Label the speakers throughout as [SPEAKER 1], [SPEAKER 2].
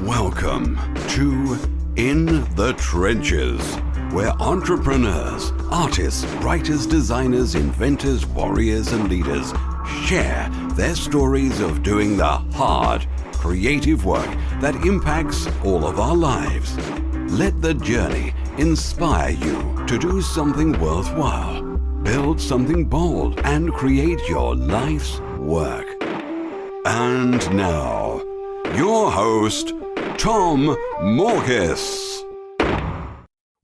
[SPEAKER 1] Welcome to In the Trenches, where entrepreneurs, artists, writers, designers, inventors, warriors, and leaders share their stories of doing the hard, creative work that impacts all of our lives. Let the journey inspire you to do something worthwhile, build something bold, and create your life's work. And now, your host, Tom Makepeace.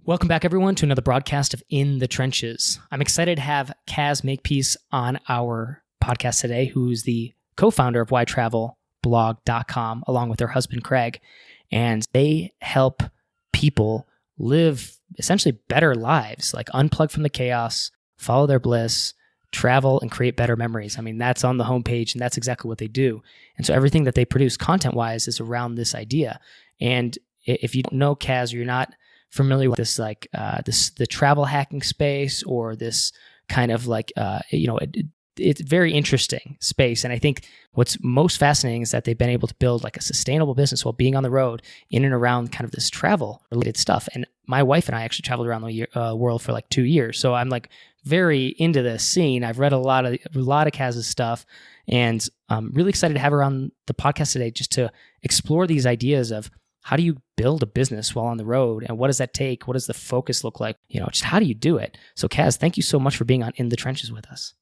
[SPEAKER 2] Welcome back, everyone, to another broadcast of In the Trenches. I'm excited to have Caz Makepeace on our podcast today, who's the co-founder of whytravelblog.com, along with her husband, Craig. And they help people live essentially better lives, like unplug from the chaos, follow their bliss, travel, and create better memories. I mean, that's on the homepage, and that's exactly what they do. And so everything that they produce content-wise is around this idea. And if you don't know Caz, or you're not familiar with this, like the travel hacking space, or this kind of like, it's very interesting space. And I think what's most fascinating is that they've been able to build like a sustainable business while being on the road in and around kind of this travel related stuff. And my wife and I actually traveled around the world for like 2 years. So I'm like very into this scene. I've read a lot of Caz's stuff, and I'm really excited to have her on the podcast today just to explore these ideas of how do you build a business while on the road, and what does that take? What does the focus look like? Just how do you do it? So Caz, thank you so much for being on In the Trenches with us.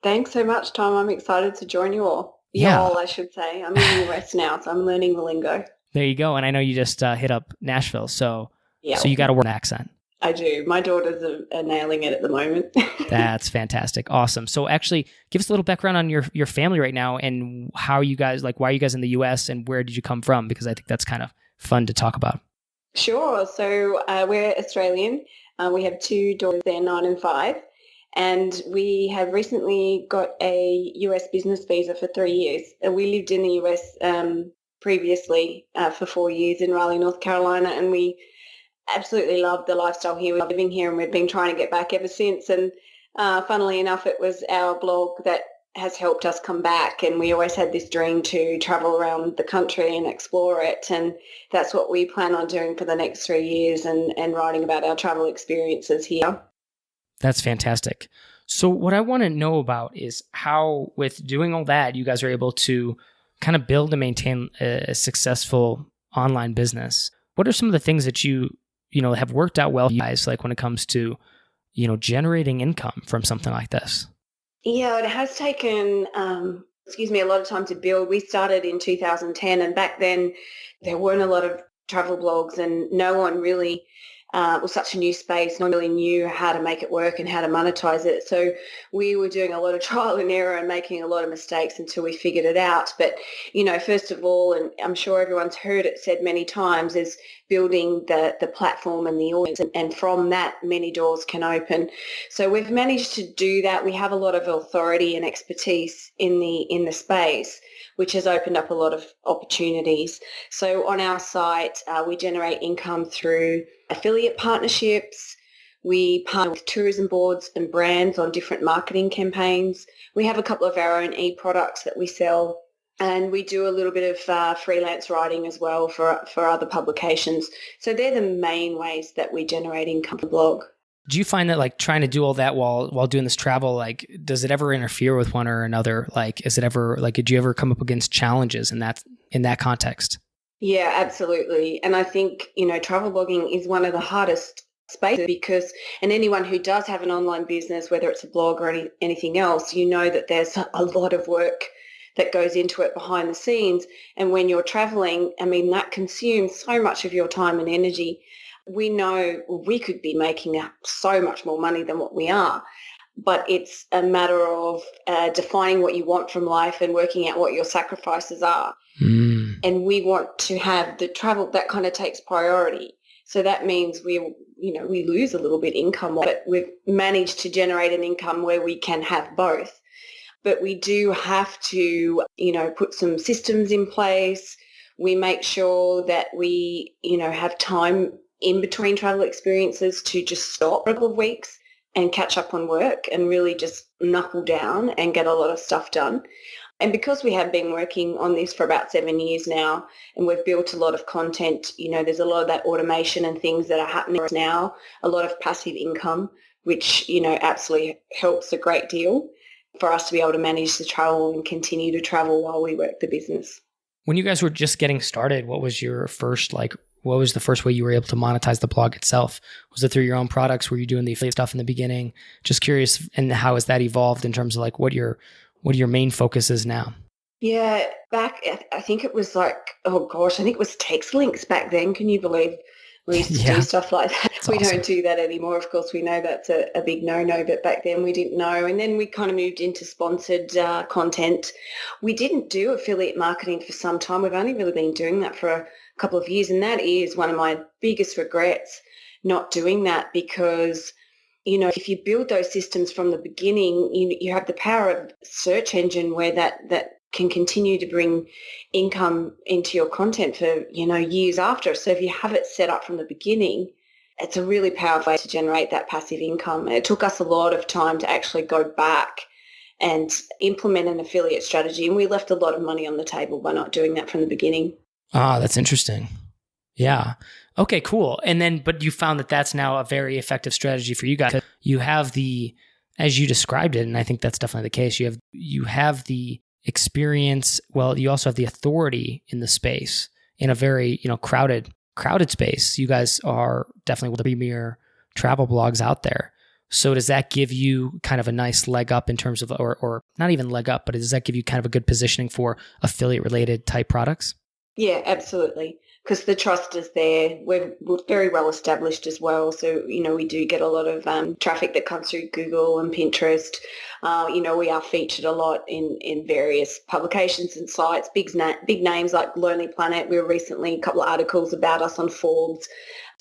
[SPEAKER 3] Thanks so much, Tom. I'm excited to join you all.
[SPEAKER 2] Yeah.
[SPEAKER 3] Y'all, I should say. I'm in the US now, so I'm learning the lingo.
[SPEAKER 2] There you go. And I know you just hit up Nashville, so
[SPEAKER 3] Yeah,
[SPEAKER 2] you got to work an accent.
[SPEAKER 3] I do. My daughters are nailing it at the moment.
[SPEAKER 2] That's fantastic. Awesome. So actually, give us a little background on your family right now, and how you guys, like, why are you guys in the US, and where did you come from? Because I think that's kind of fun to talk about.
[SPEAKER 3] Sure. So we're Australian. We have two daughters. They're 9 and 5. And we have recently got a US business visa for 3 years. And we lived in the US previously for 4 years in Raleigh, North Carolina, and we absolutely loved the lifestyle here. We're living here, and we've been trying to get back ever since. And funnily enough, it was our blog that has helped us come back. And we always had this dream to travel around the country and explore it. And that's what we plan on doing for the next 3 years, and writing about our travel experiences here.
[SPEAKER 2] That's fantastic. So what I want to know about is how, with doing all that, you guys are able to kind of build and maintain a successful online business. What are some of the things that you have worked out well for you guys, like when it comes to, generating income from something like this?
[SPEAKER 3] Yeah, it has taken, a lot of time to build. We started in 2010, and back then there weren't a lot of travel blogs, and no one really, it was such a new space, no one really knew how to make it work and how to monetize it. So we were doing a lot of trial and error and making a lot of mistakes until we figured it out. But, first of all, and I'm sure everyone's heard it said many times, is building the platform and the audience. And from that, many doors can open. So we've managed to do that. We have a lot of authority and expertise in the space, which has opened up a lot of opportunities. So on our site, we generate income through affiliate partnerships. We partner with tourism boards and brands on different marketing campaigns. We have a couple of our own e-products that we sell, and we do a little bit of freelance writing as well for other publications. So they're the main ways that we generate income from the blog.
[SPEAKER 2] Do you find that, like, trying to do all that while doing this travel, like, does it ever interfere with one or another? Like, is it ever, like, did you ever come up against challenges in that context?
[SPEAKER 3] Yeah, absolutely. And I think, travel blogging is one of the hardest spaces because, and anyone who does have an online business, whether it's a blog or anything else, that there's a lot of work that goes into it behind the scenes. And when you're traveling, that consumes so much of your time and energy. We know we could be making so much more money than what we are, but it's a matter of defining what you want from life and working out what your sacrifices are. And we want to have the travel that kind of takes priority. So that means we lose a little bit income, but we've managed to generate an income where we can have both. But we do have to, put some systems in place. We make sure that we, have time in between travel experiences to just stop for a couple of weeks and catch up on work and really just knuckle down and get a lot of stuff done. And because we have been working on this for about 7 years now, and we've built a lot of content, there's a lot of that automation and things that are happening now, a lot of passive income, which, absolutely helps a great deal for us to be able to manage the travel and continue to travel while we work the business.
[SPEAKER 2] When you guys were just getting started, what was the first way you were able to monetize the blog itself? Was it through your own products? Were you doing the affiliate stuff in the beginning? Just curious, and how has that evolved in terms of like what your main focus is now?
[SPEAKER 3] Yeah, I think it was I think it was text links back then. Can you believe we used to do stuff like that?
[SPEAKER 2] That's
[SPEAKER 3] we
[SPEAKER 2] awesome.
[SPEAKER 3] Don't do that anymore. Of course, we know that's a big no-no, but back then we didn't know. And then we kind of moved into sponsored content. We didn't do affiliate marketing for some time. We've only really been doing that for a couple of years, and that is one of my biggest regrets, not doing that, because if you build those systems from the beginning, you have the power of search engine where that can continue to bring income into your content for, years after. So if you have it set up from the beginning, it's a really powerful way to generate that passive income. And it took us a lot of time to actually go back and implement an affiliate strategy. And we left a lot of money on the table by not doing that from the beginning.
[SPEAKER 2] Ah, that's interesting. Yeah. Okay, cool. And then, but you found that that's now a very effective strategy for you guys. You have as you described it, and I think that's definitely the case, you have the experience. Well, you also have the authority in the space, in a very, crowded space. You guys are definitely one of the premier travel blogs out there. So does that give you kind of a nice leg up in terms of, or not even leg up, but does that give you kind of a good positioning for affiliate related type products?
[SPEAKER 3] Yeah, absolutely. Because the trust is there. We're very well established as well. So, we do get a lot of traffic that comes through Google and Pinterest. We are featured a lot in various publications and sites, big names like Lonely Planet. We were recently a couple of articles about us on Forbes.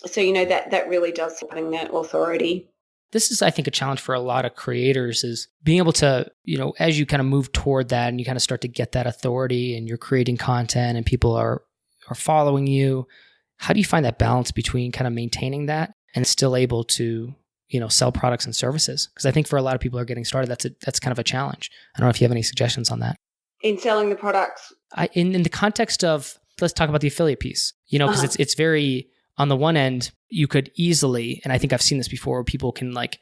[SPEAKER 3] So, that really does having that authority.
[SPEAKER 2] This is, I think, a challenge for a lot of creators is being able to, as you kind of move toward that and you kind of start to get that authority and you're creating content and people are following you, how do you find that balance between kind of maintaining that and still able to, sell products and services? Because I think for a lot of people who are getting started, that's kind of a challenge. I don't know if you have any suggestions on that.
[SPEAKER 3] In selling the products?
[SPEAKER 2] In the context of, let's talk about the affiliate piece, because it's very, on the one end, you could easily, and I think I've seen this before, where people can like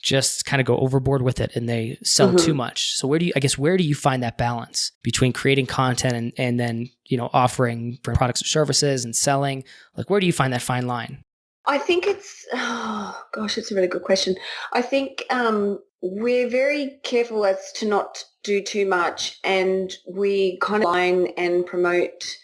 [SPEAKER 2] just kind of go overboard with it and they sell too much. So where do you find that balance between creating content and then, offering products or services and selling? Like, where do you find that fine line?
[SPEAKER 3] I think it's a really good question. I think we're very careful as to not do too much, and we kind of line and promote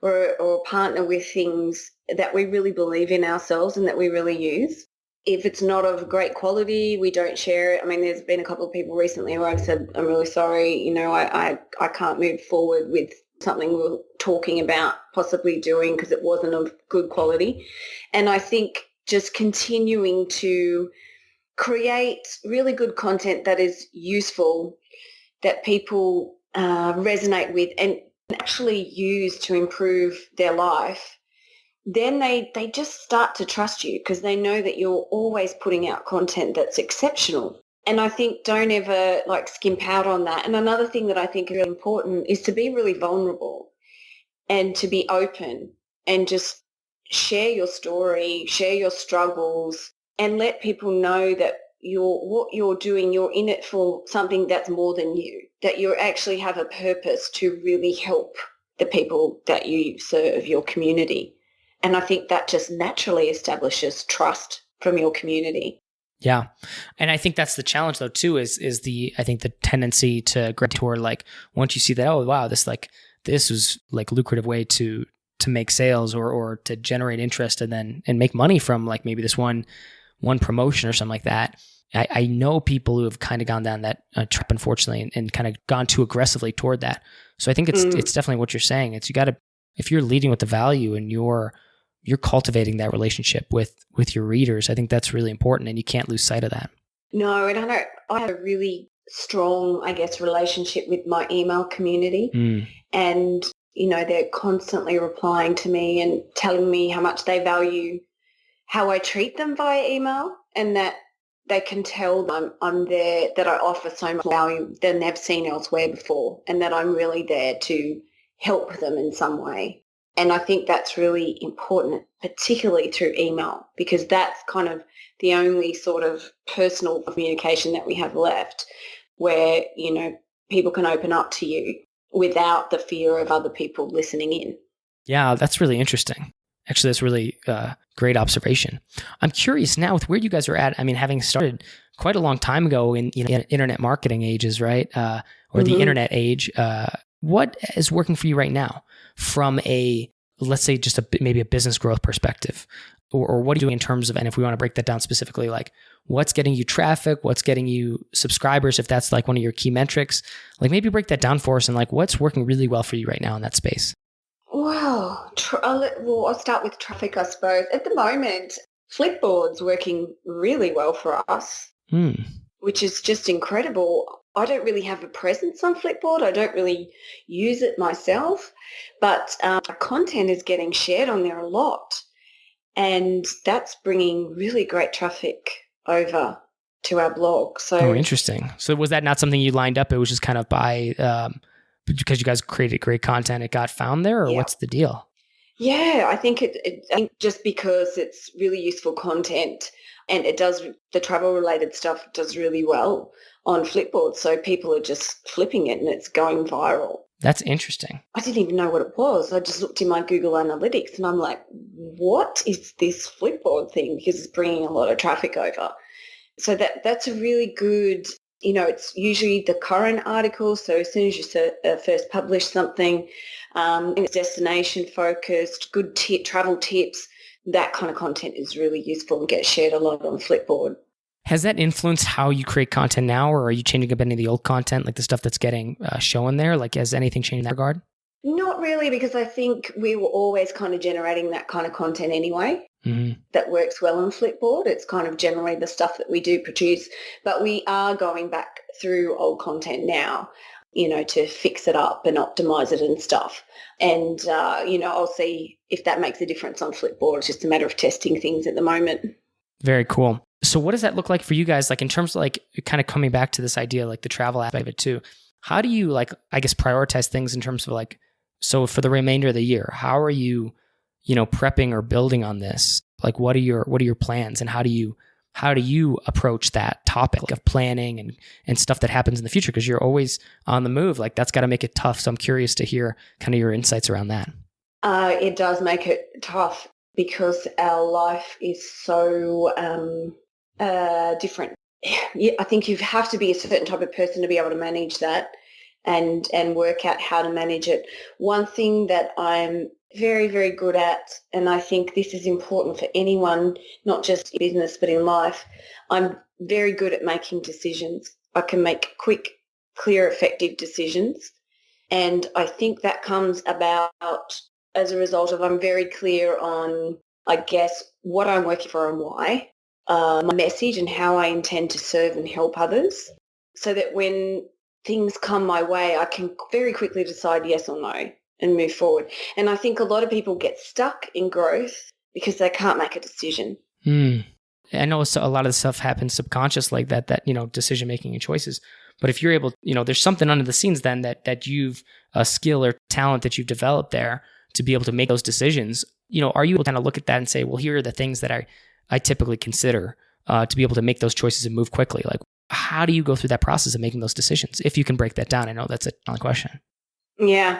[SPEAKER 3] or partner with things that we really believe in ourselves and that we really use. If it's not of great quality, we don't share it. I mean, there's been a couple of people recently where I've said, I'm really sorry, I can't move forward with something we were talking about possibly doing because it wasn't of good quality. And I think just continuing to create really good content that is useful, that people resonate with and actually use to improve their life, then they just start to trust you because they know that you're always putting out content that's exceptional. And I think don't ever skimp out on that. And another thing that I think is really important is to be really vulnerable and to be open and just share your story, share your struggles, and let people know that what you're doing, you're in it for something that's more than you, that you actually have a purpose to really help the people that you serve, your community. And I think that just naturally establishes trust from your community.
[SPEAKER 2] Yeah. And I think that's the challenge though too, is the tendency to gravitate toward once you see that, oh wow, this was lucrative way to make sales or to generate interest and make money from maybe this one promotion or something like that. I know people who have kind of gone down that trap, unfortunately, and kind of gone too aggressively toward that. So I think it's definitely what you're saying. It's if you're leading with the value and you're cultivating that relationship with your readers, I think that's really important, and you can't lose sight of that.
[SPEAKER 3] No, and I have a really strong, relationship with my email community, and they're constantly replying to me and telling me how much they value how I treat them via email, and that they can tell that I'm there, that I offer so much value than they've seen elsewhere before, and that I'm really there to help them in some way. And I think that's really important, particularly through email, because that's kind of the only sort of personal communication that we have left where, people can open up to you without the fear of other people listening in.
[SPEAKER 2] Yeah, that's really interesting. Actually, that's really great observation. I'm curious now with where you guys are at. I mean, having started quite a long time ago in internet marketing ages, right? Or the internet age. What is working for you right now from a, let's say, just maybe a business growth perspective? Or what are you doing in terms of, and if we want to break that down specifically, like what's getting you traffic, what's getting you subscribers, if that's like one of your key metrics, like maybe break that down for us and like what's working really well for you right now in that space?
[SPEAKER 3] Well, I'll start with traffic, I suppose. At the moment, Flipboard's working really well for us, which is just incredible. I don't really have a presence on Flipboard. I don't really use it myself, but content is getting shared on there a lot. And that's bringing really great traffic over to our blog. So,
[SPEAKER 2] interesting. So was that not something you lined up? It was just kind of by, because you guys created great content, it got found there, or what's the deal?
[SPEAKER 3] Yeah, I think I think just because it's really useful content and the travel related stuff does really well on Flipboard. So people are just flipping it and it's going viral.
[SPEAKER 2] That's interesting.
[SPEAKER 3] I didn't even know what it was. I just looked in my Google Analytics and I'm like, what is this Flipboard thing? Because it's bringing a lot of traffic over. So that's a really good, it's usually the current article. So as soon as you first publish something, it's destination focused, good travel tips, that kind of content is really useful and gets shared a lot on Flipboard.
[SPEAKER 2] Has that influenced how you create content now, or are you changing up any of the old content, like the stuff that's getting shown there? Like, has anything changed in that regard?
[SPEAKER 3] Not really, because I think we were always kind of generating that kind of content anyway. That works well on Flipboard. It's kind of generally the stuff that we do produce, but we are going back through old content now, to fix it up and optimize it and stuff. And, I'll see if that makes a difference on Flipboard. It's just a matter of testing things at the moment. Very
[SPEAKER 2] cool. So what does that look like for you guys? Like in terms of like kind of coming back to this idea, like the travel aspect of it too, how do you like, I guess, prioritize things in terms of like, so for the remainder of the year, how are you, prepping or building on this? Like what are your plans and how do you approach that topic of planning and stuff that happens in the future? Because you're always on the move. Like that's got to make it tough. So I'm curious to hear kind of your insights around that.
[SPEAKER 3] It does make it tough because our life is so different. Yeah, I think you have to be a certain type of person to be able to manage that and work out how to manage it. One thing that I'm very, very good at, and I think this is important for anyone, not just in business but in life, I'm very good at making decisions. I can make quick, clear, effective decisions. And I think that comes about as a result of I'm very clear on, I guess, what I'm working for and why, my message and how I intend to serve and help others, so that when things come my way, I can very quickly decide yes or no and move forward. And I think a lot of people get stuck in growth because they can't make a decision.
[SPEAKER 2] I know a lot of the stuff happens subconscious like that, decision making and choices. But if you're able, there's something under the scenes then that you've a skill or talent that you've developed there to be able to make those decisions. Are you able to kind of look at that and say, well, here are the things that I typically consider to be able to make those choices and move quickly? Like, how do you go through that process of making those decisions? If you can break that down, I know that's a question.
[SPEAKER 3] Yeah.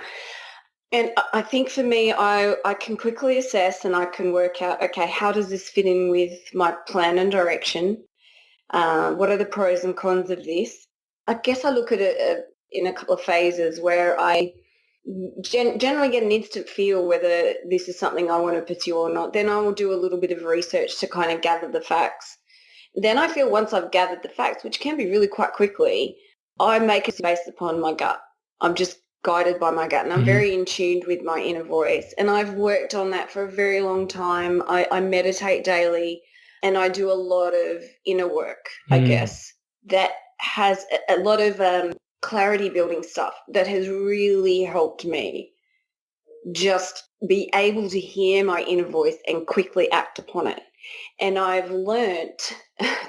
[SPEAKER 3] And I think for me, I can quickly assess and I can work out, okay, how does this fit in with my plan and direction? What are the pros and cons of this? I guess I look at it in a couple of phases where I generally get an instant feel whether this is something I want to pursue or not. Then I will do a little bit of research to kind of gather the facts. Then I feel once I've gathered the facts, which can be really quite quickly, I make it based upon my gut. I'm just guided by my gut and I'm very in tune with my inner voice. And I've worked on that for a very long time. I meditate daily and I do a lot of inner work, I guess, that has a lot of clarity building stuff that has really helped me just be able to hear my inner voice and quickly act upon it. And I've learnt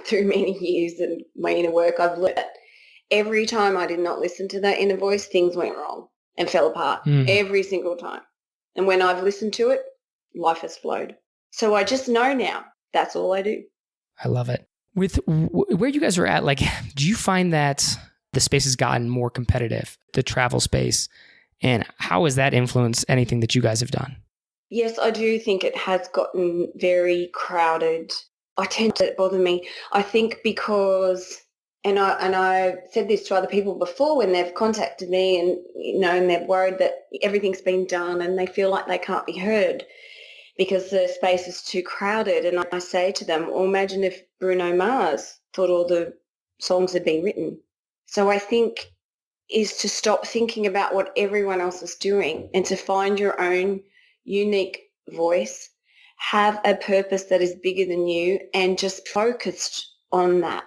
[SPEAKER 3] through many years and my inner work, I've learnt that every time I did not listen to that inner voice, things went wrong and fell apart every single time. And when I've listened to it, life has flowed. So I just know now that's all I do.
[SPEAKER 2] I love it. With where you guys are at, like, do you find that the space has gotten more competitive, the travel space, and how has that influenced anything that you guys have done?
[SPEAKER 3] Yes, I do think it has gotten very crowded. I tend to bother me. I think because, and I said this to other people before when they've contacted me and, and they're worried that everything's been done and they feel like they can't be heard because the space is too crowded. And I say to them, well, imagine if Bruno Mars thought all the songs had been written. So I think is to stop thinking about what everyone else is doing and to find your own unique voice, have a purpose that is bigger than you and just focused on that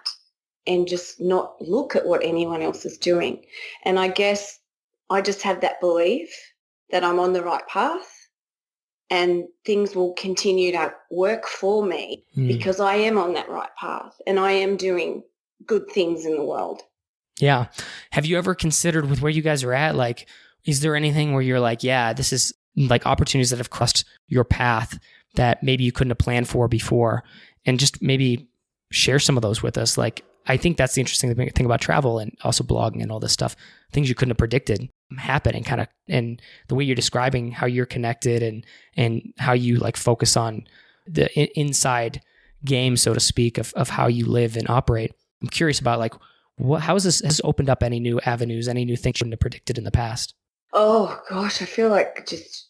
[SPEAKER 3] and just not look at what anyone else is doing. And I guess I just have that belief that I'm on the right path and things will continue to work for me because I am on that right path and I am doing good things in the world.
[SPEAKER 2] Yeah. Have you ever considered with where you guys are at, like, is there anything where you're like, yeah, this is like opportunities that have crossed your path that maybe you couldn't have planned for before, and just maybe share some of those with us? Like, I think that's the interesting thing about travel and also blogging and all this stuff, things you couldn't have predicted happen, and kind of, and the way you're describing how you're connected and how you like focus on the inside game, so to speak, of how you live and operate. I'm curious about like, how has opened up any new avenues, any new things you wouldn't have predicted in the past?
[SPEAKER 3] Oh gosh, I feel like just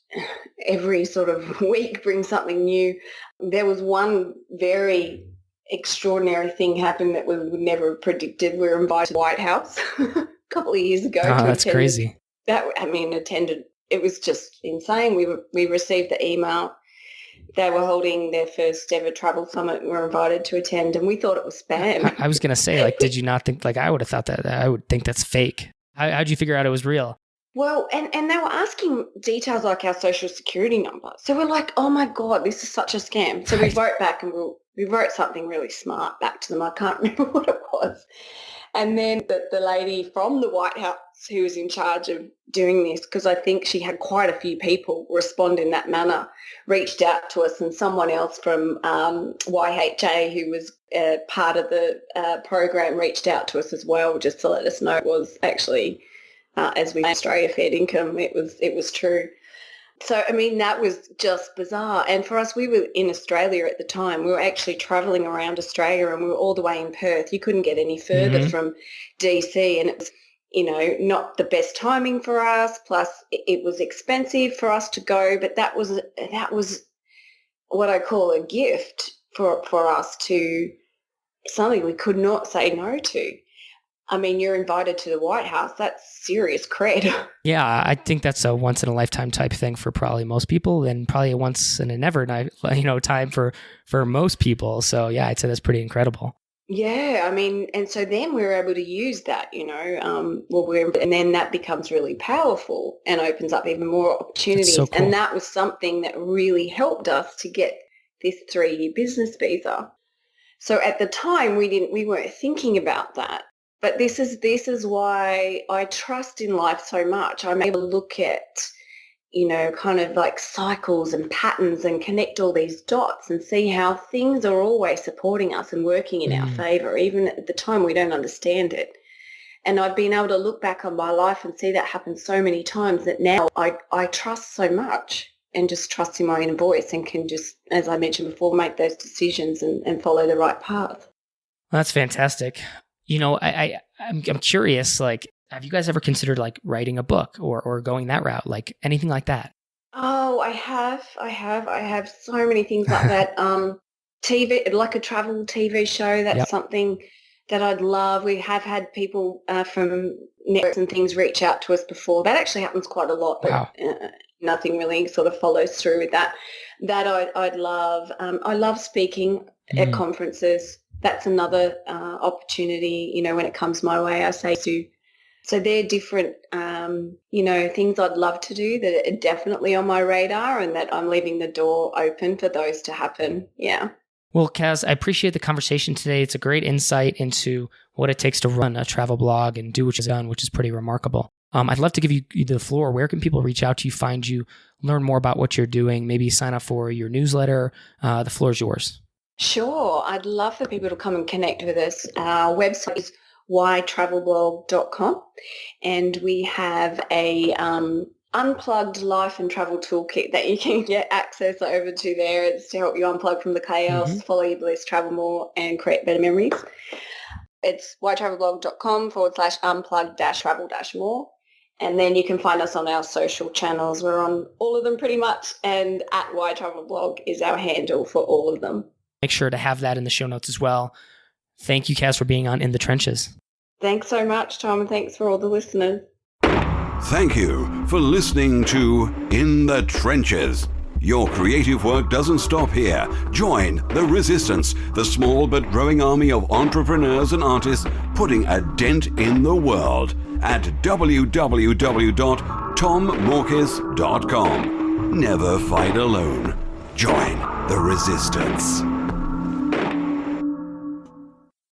[SPEAKER 3] every sort of week brings something new. There was one very extraordinary thing happened that we would never have predicted. We were invited to the White House a couple of years ago.
[SPEAKER 2] Oh, that's crazy.
[SPEAKER 3] Attended. It was just insane. We received the email. They were holding their first ever travel summit. We were invited to attend, and we thought it was spam.
[SPEAKER 2] I was going to say, like, did you not think, like, I would have thought that, I would think that's fake. How'd you figure out it was real?
[SPEAKER 3] Well, and they were asking details like our social security number. So we're like, oh my God, this is such a scam. So we wrote back and we wrote something really smart back to them. I can't remember what it was. And then the lady from the White House who was in charge of doing this, because I think she had quite a few people respond in that manner, reached out to us, and someone else from YHA who was part of the program reached out to us as well, just to let us know it was actually, as we Australia Fair Income, it was true. So, I mean, that was just bizarre. And for us, we were in Australia at the time. We were actually travelling around Australia and we were all the way in Perth. You couldn't get any further from DC, and it was, not the best timing for us. Plus, it was expensive for us to go. But that was what I call a gift for us, to something we could not say no to. I mean, you're invited to the White House. That's serious cred.
[SPEAKER 2] Yeah, I think that's a once in a lifetime type thing for probably most people, and probably a once in a never time for most people. So yeah, I'd say that's pretty incredible.
[SPEAKER 3] Yeah, I mean, and so then we were able to use that, and then that becomes really powerful and opens up even more opportunities.
[SPEAKER 2] So cool.
[SPEAKER 3] And that was something that really helped us to get this 3-year business visa. So at the time we weren't thinking about that. But this is why I trust in life so much. I'm able to look at, kind of like cycles and patterns and connect all these dots and see how things are always supporting us and working in our favour. Even at the time we don't understand it. And I've been able to look back on my life and see that happen so many times that now I trust so much and just trust in my inner voice and can just, as I mentioned before, make those decisions and follow the right path.
[SPEAKER 2] That's fantastic. I'm curious, like, have you guys ever considered like writing a book or going that route, like anything like that?
[SPEAKER 3] Oh, I have so many things like that. TV, like a travel TV show, that's something that I'd love. We have had people from networks and things reach out to us before. That actually happens quite a lot, but nothing really sort of follows through with that. That I'd love. I love speaking at conferences. That's another opportunity, when it comes my way, I say to. So they're different, things I'd love to do that are definitely on my radar, and that I'm leaving the door open for those to happen. Yeah.
[SPEAKER 2] Well, Caz, I appreciate the conversation today. It's a great insight into what it takes to run a travel blog and do what you've done, which is pretty remarkable. I'd love to give you the floor. Where can people reach out to you, find you, learn more about what you're doing, maybe sign up for your newsletter? The floor is yours.
[SPEAKER 3] Sure. I'd love for people to come and connect with us. Our website is whytravelblog.com, and we have a unplugged life and travel toolkit that you can get access over to there. It's to help you unplug from the chaos, follow your bliss, travel more, and create better memories. It's whytravelblog.com/unplug-travel-more. And then you can find us on our social channels. We're on all of them pretty much, and @whytravelblog is our handle for all of them.
[SPEAKER 2] Make sure to have that in the show notes as well. Thank you, Caz, for being on In the Trenches.
[SPEAKER 3] Thanks so much, Tom, and thanks for all the listeners.
[SPEAKER 1] Thank you for listening to In the Trenches. Your creative work doesn't stop here. Join the resistance, the small but growing army of entrepreneurs and artists putting a dent in the world at www.tommorkis.com. Never fight alone. Join the resistance.